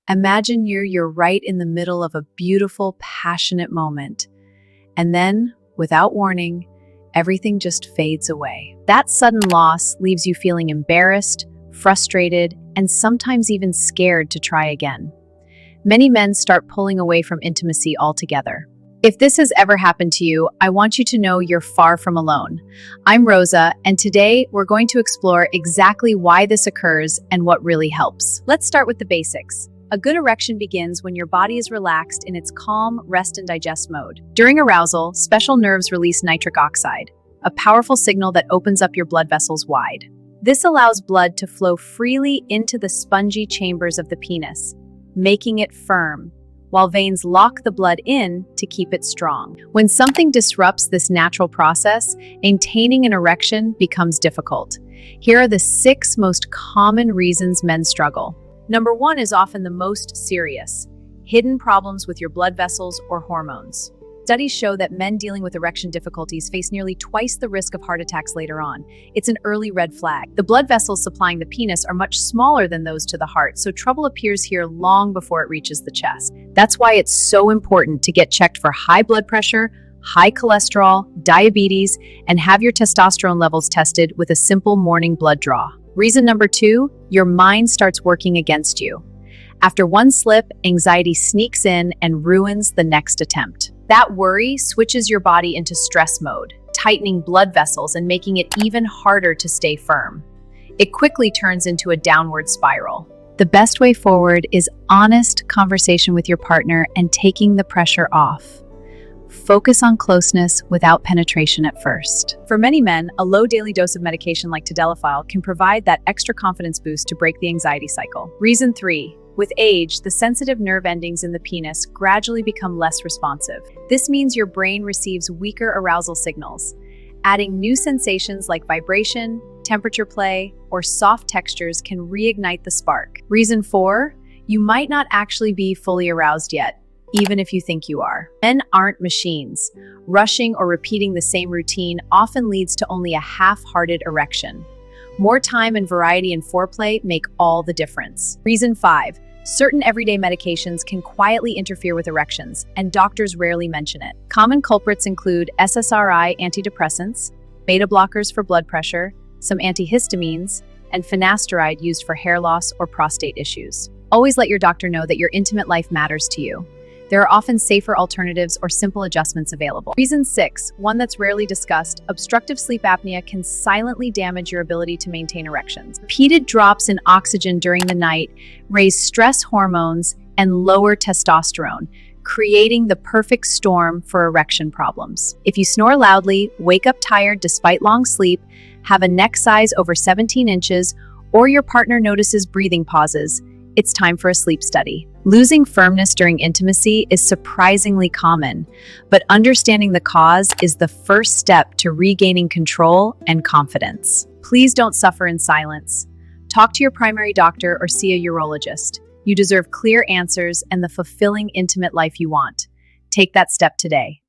Imagine you're right in the middle of a beautiful, passionate moment. And then, without warning, everything just fades away. That sudden loss leaves you feeling embarrassed, frustrated, and sometimes even scared to try again. Many men start pulling away from intimacy altogether. If this has ever happened to you, I want you to know you're far from alone. I'm Rosa, and today we're going to explore exactly why this occurs and what really helps. Let's start with the basics. A good erection begins when your body is relaxed in its calm, rest and digest mode. During arousal, special nerves release nitric oxide, a powerful signal that opens up your blood vessels wide. This allows blood to flow freely into the spongy chambers of the penis, making it firm, while veins lock the blood in to keep it strong. When something disrupts this natural process, maintaining an erection becomes difficult. Here are the 6 most common reasons men struggle. Number 1 is often the most serious: hidden problems with your blood vessels or hormones. Studies show that men dealing with erection difficulties face nearly twice the risk of heart attacks later on. It's an early red flag. The blood vessels supplying the penis are much smaller than those to the heart, so trouble appears here long before it reaches the chest. That's why it's so important to get checked for high blood pressure, high cholesterol, diabetes, and have your testosterone levels tested with a simple morning blood draw. Reason number 2, your mind starts working against you. After one slip, anxiety sneaks in and ruins the next attempt. That worry switches your body into stress mode, tightening blood vessels and making it even harder to stay firm. It quickly turns into a downward spiral. The best way forward is honest conversation with your partner and taking the pressure off. Focus on closeness without penetration at first. For many men, a low daily dose of medication like tadalafil can provide that extra confidence boost to break the anxiety cycle. Reason 3. With age, the sensitive nerve endings in the penis gradually become less responsive. This means your brain receives weaker arousal signals. Adding new sensations like vibration, temperature play, or soft textures can reignite the spark. Reason 4. You might not actually be fully aroused yet, even if you think you are. Men aren't machines. Rushing or repeating the same routine often leads to only a half-hearted erection. More time and variety in foreplay make all the difference. Reason 5. Certain everyday medications can quietly interfere with erections, and doctors rarely mention it. Common culprits include SSRI antidepressants, beta blockers for blood pressure, some antihistamines, and finasteride used for hair loss or prostate issues. Always let your doctor know that your intimate life matters to you. There are often safer alternatives or simple adjustments available. Reason 6, one that's rarely discussed: obstructive sleep apnea can silently damage your ability to maintain erections. Repeated drops in oxygen during the night raise stress hormones and lower testosterone, creating the perfect storm for erection problems. If you snore loudly, wake up tired despite long sleep, have a neck size over 17 inches, or your partner notices breathing pauses, it's time for a sleep study. Losing firmness during intimacy is surprisingly common, but understanding the cause is the first step to regaining control and confidence. Please don't suffer in silence. Talk to your primary doctor or see a urologist. You deserve clear answers and the fulfilling, intimate life you want. Take that step today.